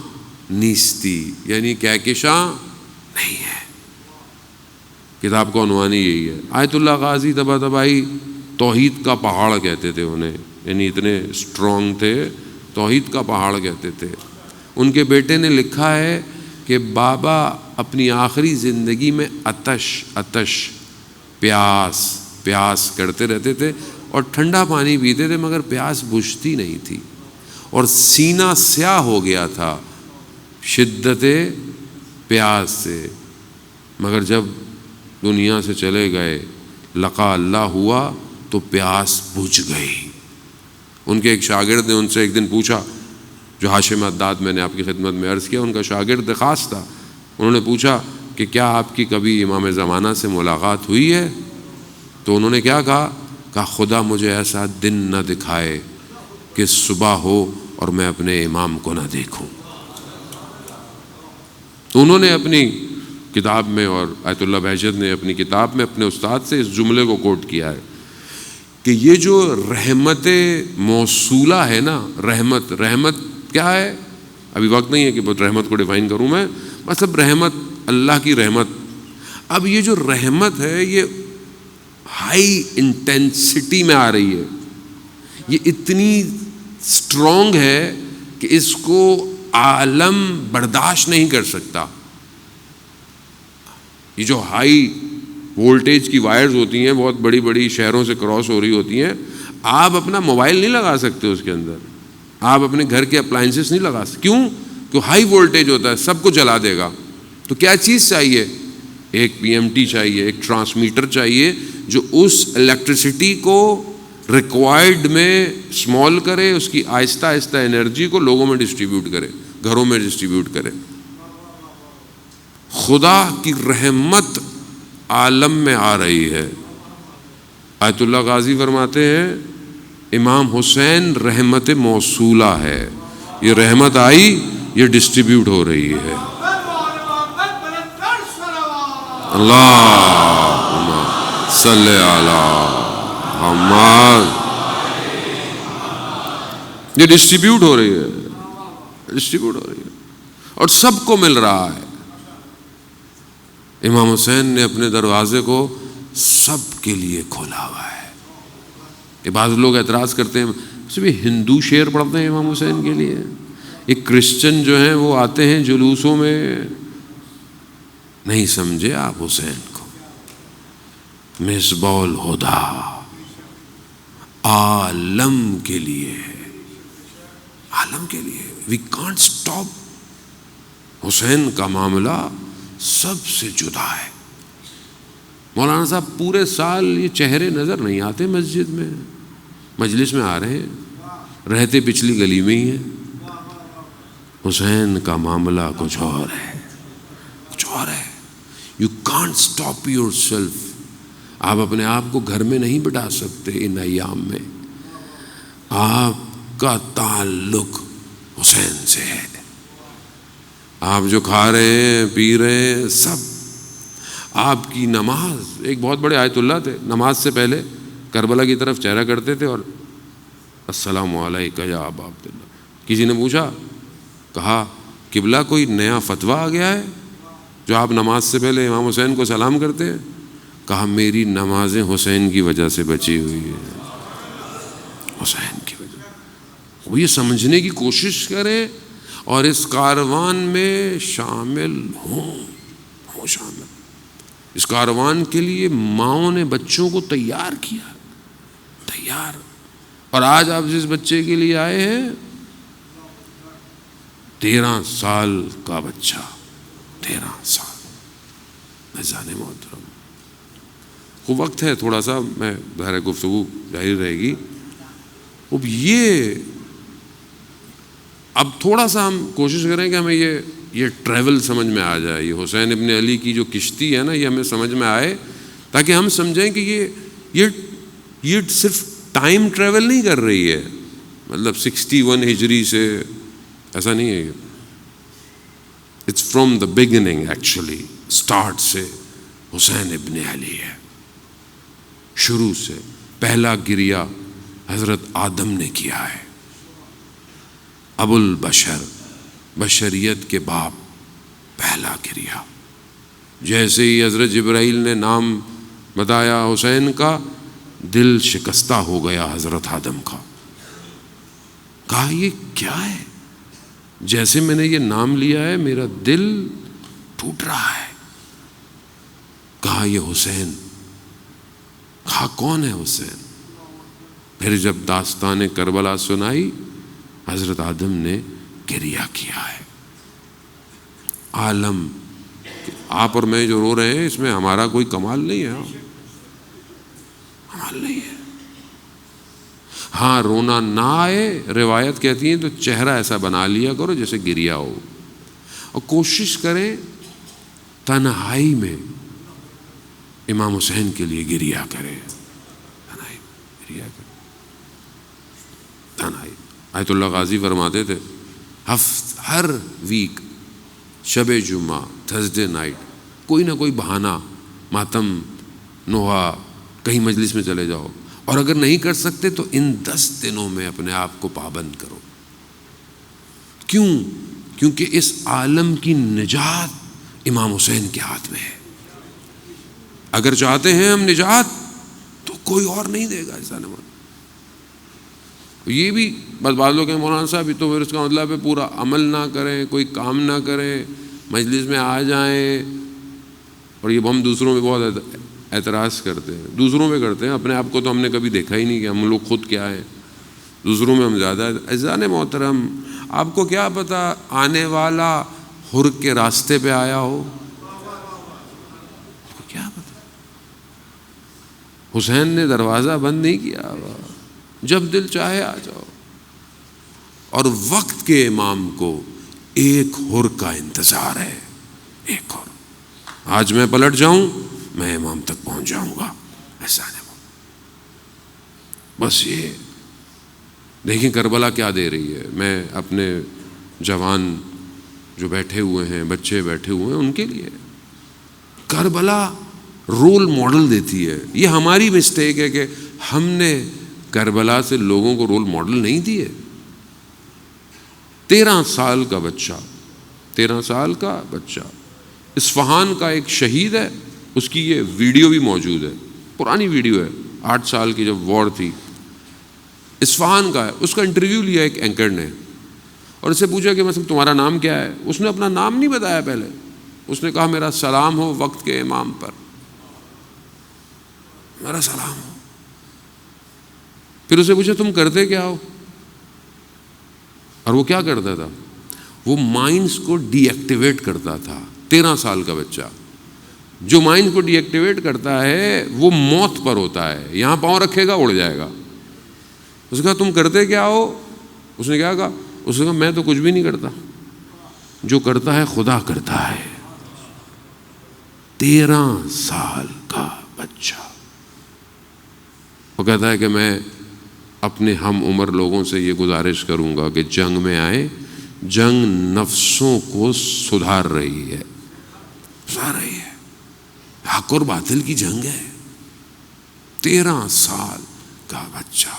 نیستی یعنی کہکشاں نہیں ہے، کتاب کا عنوان ہی یہی ہے۔ آیت اللہ غازی طباطبائی توحید کا پہاڑ کہتے تھے انہیں، یعنی اتنے اسٹرانگ تھے، توحید کا پہاڑ کہتے تھے۔ ان کے بیٹے نے لکھا ہے کہ بابا اپنی آخری زندگی میں عطش پیاس کرتے رہتے تھے اور ٹھنڈا پانی پیتے تھے مگر پیاس بجھتی نہیں تھی، اور سینہ سیاہ ہو گیا تھا شدت پیاس سے، مگر جب دنیا سے چلے گئے لقا اللہ ہوا تو پیاس بجھ گئی۔ ان کے ایک شاگرد نے ان سے ایک دن پوچھا، جو ہاشم عداد میں نے آپ کی خدمت میں عرض کیا، ان کا شاگرد خاص تھا، انہوں نے پوچھا کہ کیا آپ کی کبھی امام زمانہ سے ملاقات ہوئی ہے؟ تو انہوں نے کیا کہا خدا مجھے ایسا دن نہ دکھائے کہ صبح ہو اور میں اپنے امام کو نہ دیکھوں۔ تو انہوں نے اپنی کتاب میں، اور آیت اللہ بہجت نے اپنی کتاب میں اپنے استاد سے اس جملے کو کوٹ کیا ہے کہ یہ جو رحمت موصولہ ہے نا، رحمت کیا ہے؟ ابھی وقت نہیں ہے کہ بہت رحمت کو ڈیفائن کروں میں، مطلب رحمت اللہ کی رحمت۔ اب یہ جو رحمت ہے یہ ہائی انٹینسٹی میں آ رہی ہے، یہ اتنی اسٹرانگ ہے کہ اس کو عالم برداشت نہیں کر سکتا۔ یہ جو ہائی وولٹیج کی وائرز ہوتی ہیں، بہت بڑی بڑی شہروں سے کراس ہو رہی ہوتی ہیں، آپ اپنا موبائل نہیں لگا سکتے اس کے اندر، آپ اپنے گھر کے اپلائنسز نہیں لگا سکتے۔ کیوں؟ کہ ہائی وولٹیج ہوتا ہے، سب کو جلا دے گا۔ تو کیا چیز چاہیے؟ ایک پی ایم ٹی چاہیے، ایک ٹرانسمیٹر چاہیے جو اس الیکٹریسٹی کو ریکوائرڈ میں اسمال کرے، اس کی آہستہ آہستہ انرجی کو لوگوں میں ڈسٹریبیوٹ کرے، گھروں میں ڈسٹریبیوٹ کرے۔ خدا کی رحمت عالم میں آ رہی ہے۔ آیت اللہ غازی فرماتے ہیں امام حسین رحمت موصولہ ہے، یہ رحمت آئی، یہ ڈسٹریبیوٹ ہو رہی ہے۔ اللہم صلی علی محمد، یہ ڈسٹریبیوٹ ہو رہی ہے اور سب کو مل رہا ہے۔ امام حسین نے اپنے دروازے کو سب کے لیے کھولا ہوا ہے۔ یہ بعض لوگ اعتراض کرتے ہیں صرف ہندو شعر پڑھتے ہیں امام حسین کے لیے، ایک کرسچن جو ہیں وہ آتے ہیں جلوسوں میں۔ نہیں سمجھے آپ حسین کو؟ مصباح الہدیٰ عالم کے لیے، عالم کے لیے۔ We can't stop. حسین کا معاملہ سب سے جدا ہے۔ مولانا صاحب پورے سال یہ چہرے نظر نہیں آتے مسجد میں، مجلس میں آ رہے ہیں، رہتے پچھلی گلی میں ہی ہیں۔ حسین کا معاملہ کچھ اور ہے، کچھ اور ہے۔ You can't stop your self. آپ اپنے آپ کو گھر میں نہیں بٹھا سکتے ان ایام میں۔ آپ کا تعلق حسین سے ہے۔ آپ جو کھا رہے ہیں، پی رہے ہیں، سب آپ کی نماز۔ ایک بہت بڑے آیت اللہ تھے، نماز سے پہلے کربلا کی طرف چہرہ کرتے تھے اور السلام علیکم یا ابا عبداللہ۔ کسی نے پوچھا، کہا قبلہ کوئی نیا فتویٰ آ گیا ہے جو آپ نماز سے پہلے امام حسین کو سلام کرتے ہیں؟ کہا میری نمازیں حسین کی وجہ سے بچی ہوئی ہیں، حسین کی وجہ۔ وہ یہ سمجھنے کی کوشش کریں اور اس کاروان میں شامل ہوں شامل۔ اس کاروان کے لیے ماؤں نے بچوں کو تیار کیا، تیار۔ اور آج آپ جس بچے کے لیے آئے ہیں، 13 سال کا بچہ، 13 سال۔ میزان محترم، وہ وقت ہے تھوڑا سا، میں ظاہر گفتگو جاری رہے گی۔ اب تھوڑا سا ہم کوشش کریں کہ ہمیں یہ ٹریول سمجھ میں آ جائے، یہ حسین ابن علی کی جو کشتی ہے نا، یہ ہمیں سمجھ میں آئے، تاکہ ہم سمجھیں کہ یہ صرف ٹائم ٹریول نہیں کر رہی ہے، مطلب 61 ہجری سے، ایسا نہیں ہے، it's from the beginning, actually start سے حسین ابن علی ہے، شروع سے پہلا گریہ حضرت آدم نے کیا ہے، ابو البشر، بشریت کے باپ، پہلا گریہ۔ جیسے ہی حضرت جبرائیل نے نام بتایا حسین کا، دل شکستہ ہو گیا حضرت آدم کا، کہا یہ کیا ہے؟ جیسے میں نے یہ نام لیا ہے میرا دل ٹوٹ رہا ہے۔ کہا یہ حسین۔ کہا کون ہے حسین؟ پھر جب داستان کربلا سنائی، حضرت آدم نے گریہ کیا ہے۔ عالم، آپ اور میں جو رو رہے ہیں اس میں ہمارا کوئی کمال نہیں ہے، کمال نہیں ہے۔ ہاں رونا نہ آئے، روایت کہتی ہیں تو چہرہ ایسا بنا لیا کرو جیسے گریہ ہو، اور کوشش کریں تنہائی میں امام حسین کے لیے گریہ کریں، تنہائی میں گریہ کریں، تنہائی۔ آیت اللہ غازی فرماتے تھے ہر ویک شب جمعہ، تھرسڈے نائٹ، کوئی نہ کوئی بہانہ، ماتم، نوحہ، کہیں مجلس میں چلے جاؤ، اور اگر نہیں کر سکتے تو ان 10 دنوں میں اپنے آپ کو پابند کرو۔ کیوں؟ کیونکہ اس عالم کی نجات امام حسین کے ہاتھ میں ہے۔ اگر چاہتے ہیں ہم نجات تو کوئی اور نہیں دے گا ایسا نماز۔ یہ بھی بس بعض لوگ ہیں مولانا صاحب تو پھر اس کا مطلب ہے پورا عمل نہ کریں، کوئی کام نہ کریں، مجلس میں آ جائیں، اور یہ ہم دوسروں میں بہت اعتراض کرتے ہیں، دوسروں میں کرتے ہیں، اپنے آپ کو تو ہم نے کبھی دیکھا ہی نہیں کہ ہم لوگ خود کیا ہیں، دوسروں میں ہم زیادہ۔ عزیزان محترم، آپ کو کیا پتا آنے والا حر کے راستے پہ آیا ہو؟ آپ کو کیا پتا؟ حسین نے دروازہ بند نہیں کیا ہوا، جب دل چاہے آ جاؤ۔ اور وقت کے امام کو ایک حر کا انتظار ہے، ایک حر۔ آج میں پلٹ جاؤں، میں امام تک پہنچ جاؤں گا، ایسا نہیں۔ بس یہ دیکھیں کربلا کیا دے رہی ہے۔ میں اپنے جوان جو بیٹھے ہوئے ہیں، بچے بیٹھے ہوئے ہیں، ان کے لیے کربلا رول ماڈل دیتی ہے۔ یہ ہماری مسٹیک ہے کہ ہم نے کربلا سے لوگوں کو رول ماڈل نہیں دیے۔ 13 سال کا بچہ، 13 سال کا بچہ، اصفہان کا ایک شہید ہے، اس کی یہ ویڈیو بھی موجود ہے، پرانی ویڈیو ہے، 8 سال کی جب وار تھی، اصفہان کا ہے۔ اس کا انٹرویو لیا ایک اینکر نے، اور اس سے پوچھا کہ مثلا تمہارا نام کیا ہے؟ اس نے اپنا نام نہیں بتایا پہلے، اس نے کہا میرا سلام ہو وقت کے امام پر، میرا سلام ہو۔ پھر اسے پوچھا تم کرتے کیا ہو؟ اور وہ کیا کرتا تھا؟ وہ مائنز کو ڈی ایکٹیویٹ کرتا تھا۔ 13 سال کا بچہ جو مائنز کو ڈی ایکٹیویٹ کرتا ہے وہ موت پر ہوتا ہے، یہاں پاؤں رکھے گا اڑ جائے گا۔ اس نے کہا تم کرتے کیا ہو؟ اس نے کیا کہا؟ اس نے کہا میں تو کچھ بھی نہیں کرتا، جو کرتا ہے خدا کرتا ہے۔ 13 سال کا بچہ، وہ کہتا ہے کہ میں اپنے ہم عمر لوگوں سے یہ گزارش کروں گا کہ جنگ میں آئے، جنگ نفسوں کو سدھار رہی ہے، سدھار رہی ہے، حق اور باطل کی جنگ ہے۔ 13 سال کا بچہ،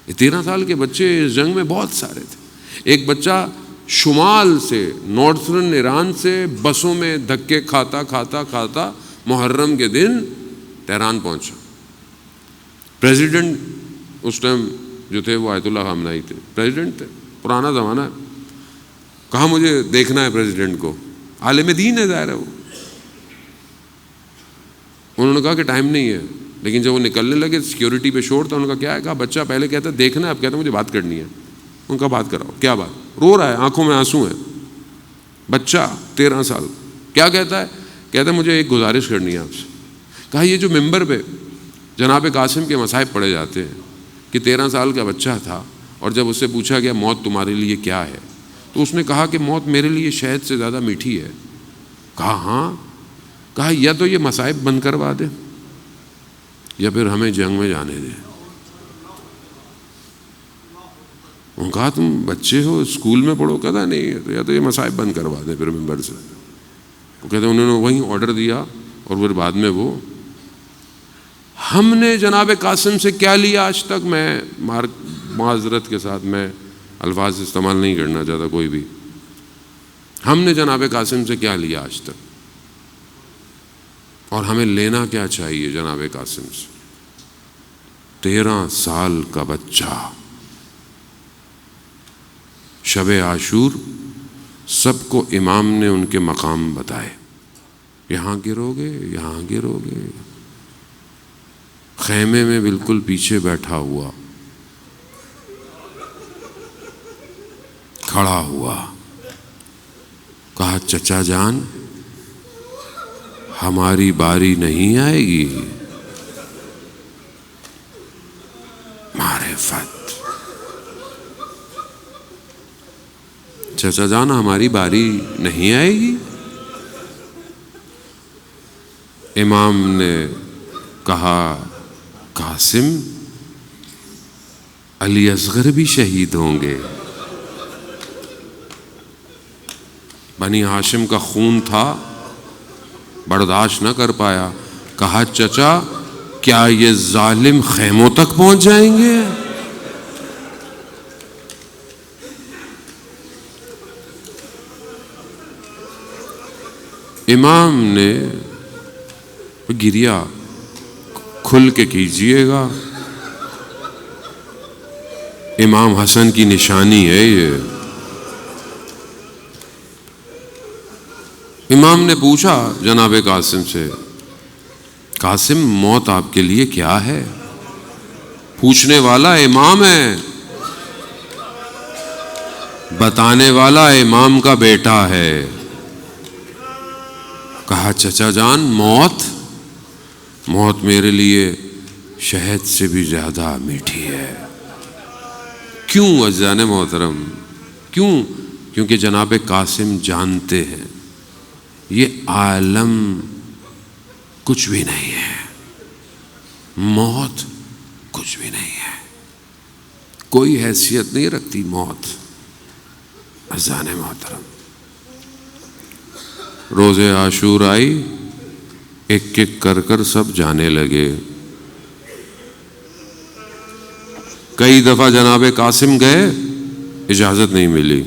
13 سال کے بچے اس جنگ میں بہت سارے تھے۔ ایک بچہ شمال سے، نارتھرن ایران سے بسوں میں دھکے کھاتا کھاتا کھاتا محرم کے دن تہران پہنچا۔ پریزیڈنٹ اس ٹائم جو تھے وہ آیت اللہ خامنہئی تھے، پریزیڈنٹ تھے، پرانا زمانہ ہے۔ کہا مجھے دیکھنا ہے پریزیڈنٹ کو، عالم دین ہے ظاہر ہے وہ۔ انہوں نے کہا کہ ٹائم نہیں ہے، لیکن جب وہ نکلنے لگے سیکیورٹی پہ شور تھا، انہوں نے کہا کیا ہے؟ کہا بچہ پہلے کہتا ہے دیکھنا ہے، اب کہتا ہے مجھے بات کرنی ہے۔ ان کا بات کراؤ، کیا بات؟ رو رہا ہے، آنکھوں میں آنسو ہیں، بچہ 13 سال۔ کیا کہتا ہے؟ کہتا ہے مجھے ایک گزارش کرنی ہے آپ سے۔ کہا یہ جو ممبر پہ جناب قاسم کے مصائب پڑھے جاتے ہیں کہ 13 سال کا بچہ تھا، اور جب اس سے پوچھا گیا موت تمہارے لیے کیا ہے، تو اس نے کہا کہ موت میرے لیے شہد سے زیادہ میٹھی ہے. کہا ہاں. کہا یا تو یہ مصائب بند کروا دے یا پھر ہمیں جنگ میں جانے دے. انہوں نے کہا تم بچے ہو, اسکول میں پڑھو. کہتا نہیں, یا تو یہ مصائب بند کروا دے پھر ممبر سے. وہ کہتے انہوں نے وہیں آرڈر دیا اور پھر بعد میں وہ. ہم نے جناب قاسم سے کیا لیا آج تک, میں معذرت کے ساتھ میں الفاظ استعمال نہیں کرنا چاہتا کوئی بھی, ہم نے جناب قاسم سے کیا لیا آج تک, اور ہمیں لینا کیا چاہیے جناب قاسم سے. 13 سال کا بچہ, شب عاشور, سب کو امام نے ان کے مقام بتائے. یہاں گرو گے, یہاں گرو گے. خیمے میں بالکل پیچھے بیٹھا ہوا, کھڑا ہوا, کہا چچا جان ہماری باری نہیں آئے گی. معرفت. چچا جان ہماری باری نہیں آئے گی. امام نے کہا قاسم علی اصغر بھی شہید ہوں گے. بنی ہاشم کا خون تھا, برداشت نہ کر پایا. کہا چچا کیا یہ ظالم خیموں تک پہنچ جائیں گے؟ امام نے گریا. کھل کے کیجئے گا, امام حسن کی نشانی ہے یہ. امام نے پوچھا جناب قاسم سے, قاسم موت آپ کے لیے کیا ہے؟ پوچھنے والا امام ہے, بتانے والا امام کا بیٹا ہے. کہا چچا جان موت میرے لیے شہد سے بھی زیادہ میٹھی ہے. کیوں عزیزان محترم, کیوں؟ کیونکہ جناب قاسم جانتے ہیں یہ عالم کچھ بھی نہیں ہے, موت کچھ بھی نہیں ہے, کوئی حیثیت نہیں رکھتی موت. عزیزان محترم, روز عاشور آئی, ایک ایک کر کر سب جانے لگے. کئی دفعہ جناب قاسم گئے, اجازت نہیں ملی.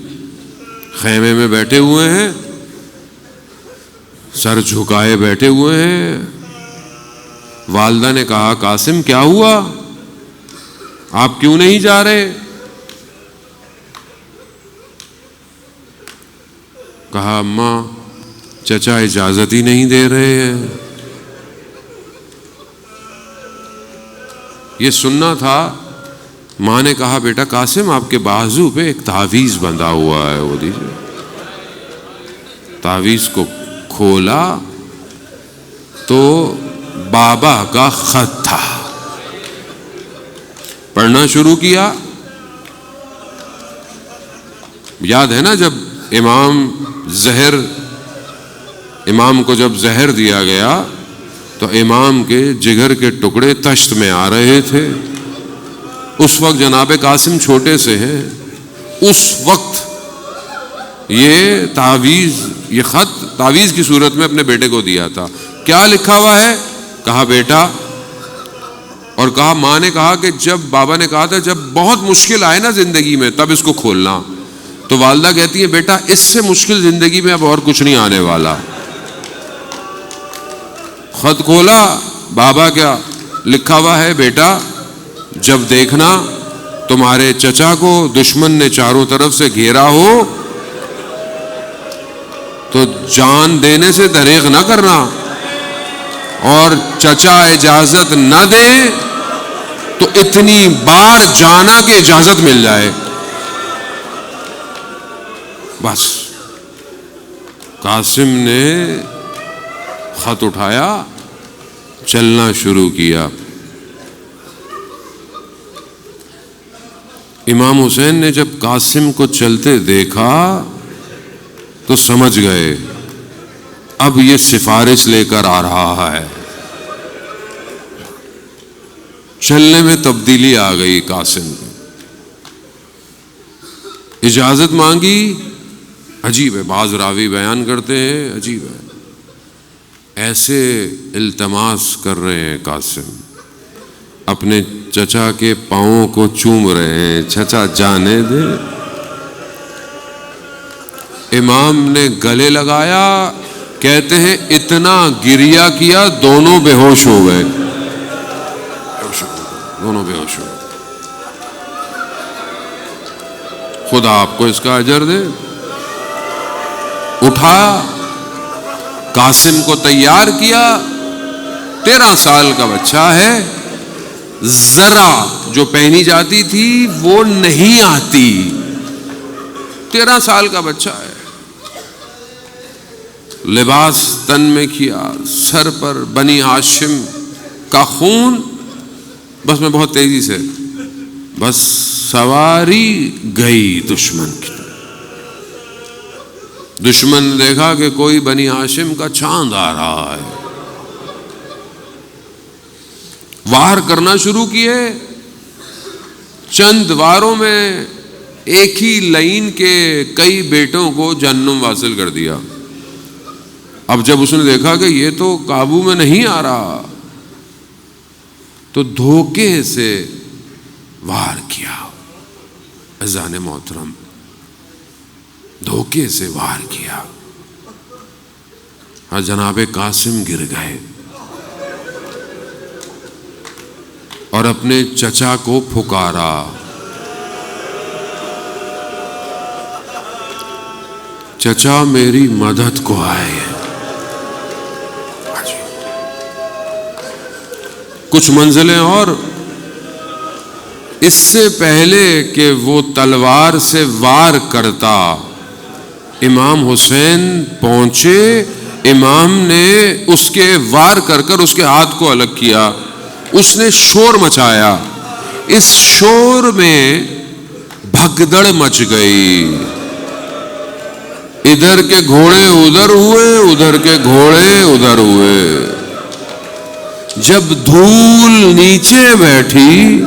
خیمے میں بیٹھے ہوئے ہیں, سر جھکائے بیٹھے ہوئے ہیں. والدہ نے کہا قاسم کیا ہوا, آپ کیوں نہیں جا رہے؟ کہا اماں چچا اجازت ہی نہیں دے رہے ہیں. یہ سننا تھا. ماں نے کہا بیٹا قاسم آپ کے بازو پہ ایک تعویذ بندھا ہوا ہے, وہ دیجیے. تعویذ کو کھولا تو بابا کا خط تھا. پڑھنا شروع کیا. یاد ہے نا جب امام کو جب زہر دیا گیا تو امام کے جگر کے ٹکڑے تشت میں آ رہے تھے. اس وقت جناب قاسم چھوٹے سے ہیں. اس وقت یہ تعویذ, یہ خط تعویذ کی صورت میں اپنے بیٹے کو دیا تھا. کیا لکھا ہوا ہے؟ کہا بیٹا, اور کہا ماں نے کہا کہ جب بابا نے کہا تھا جب بہت مشکل آئے نا زندگی میں تب اس کو کھولنا, تو والدہ کہتی ہے بیٹا اس سے مشکل زندگی میں اب اور کچھ نہیں آنے والا. خط کھولا, بابا کیا لکھا ہوا ہے؟ بیٹا جب دیکھنا تمہارے چچا کو دشمن نے چاروں طرف سے گھیرا ہو تو جان دینے سے دریغ نہ کرنا, اور چچا اجازت نہ دے تو اتنی بار جانا کہ اجازت مل جائے. بس قاسم نے خط اٹھایا, چلنا شروع کیا. امام حسین نے جب قاسم کو چلتے دیکھا تو سمجھ گئے اب یہ سفارش لے کر آ رہا ہے. چلنے میں تبدیلی آ گئی قاسم کو. اجازت مانگی. عجیب ہے، بعض راوی بیان کرتے ہیں عجیب ہے، ایسے التماس کر رہے ہیں قاسم، اپنے چچا کے پاؤں کو چوم رہے ہیں، چچا جانے دے. امام نے گلے لگایا، کہتے ہیں اتنا گریہ کیا دونوں بے ہوش ہو گئے. دونوں بے ہوش ہو گئے. خدا آپ کو اس کا اجر دے. اٹھا، قاسم کو تیار کیا. 13 سال کا بچہ ہے، ذرا جو پہنی جاتی تھی وہ نہیں آتی. 13 سال کا بچہ ہے. لباس تن میں کیا، سر پر بنی ہاشم کا خون. بس میں بہت تیزی سے، بس سواری گئی دشمن کی. دشمن نے دیکھا کہ کوئی بنی ہاشم کا چاند آ رہا ہے، وار کرنا شروع کیے. چند واروں میں ایک ہی لائن کے کئی بیٹوں کو جہنم واصل کر دیا. اب جب اس نے دیکھا کہ یہ تو قابو میں نہیں آ رہا تو دھوکے سے وار کیا. اذان محترم، دھوکے سے وار کیا. اور جناب قاسم گر گئے اور اپنے چچا کو پھکارا. چچا میری مدد کو آئے. کچھ منزلیں اور. اس سے پہلے کہ وہ تلوار سے وار کرتا امام حسین پہنچے، امام نے اس کے وار کر کر اس کے ہاتھ کو الگ کیا. اس نے شور مچایا. اس شور میں بھگدڑ مچ گئی. ادھر کے گھوڑے ادھر ہوئے، ادھر کے گھوڑے ادھر ہوئے. جب دھول نیچے بیٹھی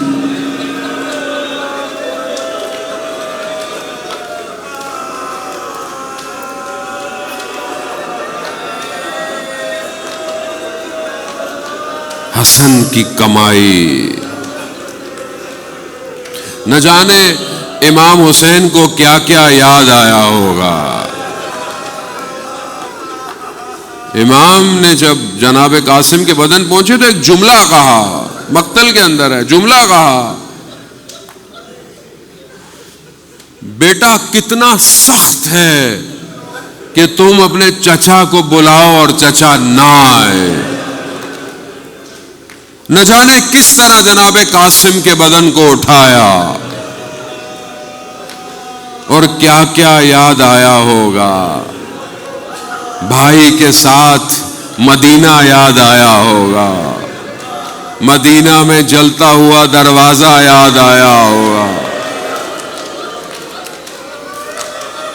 حسن کی کمائی. نہ جانے امام حسین کو کیا کیا یاد آیا ہوگا. امام نے جب جناب قاسم کے بدن پہنچے تو ایک جملہ کہا، مقتل کے اندر ہے، جملہ کہا، بیٹا کتنا سخت ہے کہ تم اپنے چچا کو بلاؤ اور چچا نہ آئے. نہ جانے کس طرح جناب قاسم کے بدن کو اٹھایا اور کیا کیا یاد آیا ہوگا. بھائی کے ساتھ مدینہ یاد آیا ہوگا، مدینہ میں جلتا ہوا دروازہ یاد آیا ہوگا،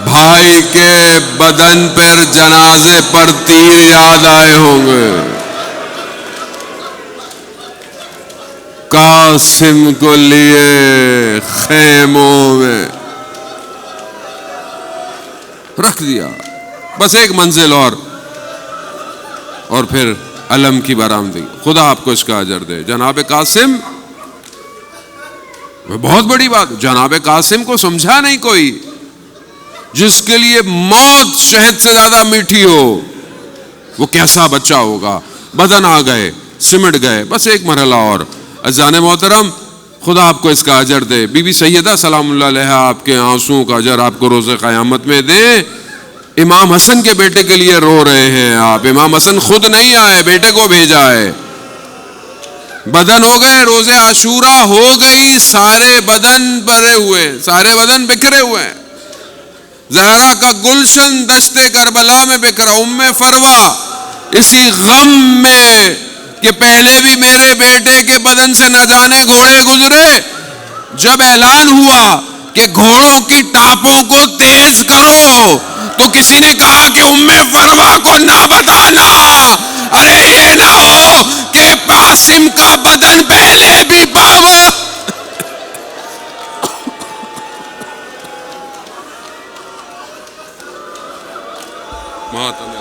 بھائی کے بدن پر جنازے پر تیر یاد آئے ہوں گے. قاسم کو لیے خیموں میں رکھ دیا. بس ایک منزل اور پھر علم کی برآمدی. خدا آپ کو اس کا اجر دے. جناب قاسم، بہت بڑی بات، جناب قاسم کو سمجھا نہیں کوئی. جس کے لیے موت شہد سے زیادہ میٹھی ہو، وہ کیسا بچہ ہوگا. بدن آ گئے، سمٹ گئے. بس ایک مرحلہ اور. عزیزان محترم، خدا آپ کو اس کا اجر دے. بی بی سیدہ سلام اللہ علیہا آپ کے آنسوؤں کا اجر آپ کو روز قیامت میں دے. امام حسن کے بیٹے کے لیے رو رہے ہیں آپ. امام حسن خود نہیں آئے، بیٹے کو بھیجا ہے. بدن ہو گئے، روز عاشورہ ہو گئی، سارے بدن بھرے ہوئے، سارے بدن بکھرے ہوئے ہیں. زہرا کا گلشن دشت کربلا میں بکھرا. ام فروا اسی غم میں کہ پہلے بھی میرے بیٹے کے بدن سے نہ جانے گھوڑے گزرے، جب اعلان ہوا کہ گھوڑوں کی ٹاپوں کو تیز کرو تو کسی نے کہا کہ ام فروا کو نہ بتانا، ارے یہ نہ ہو کہ قاسم کا بدن پہلے بھی پاو. ماتم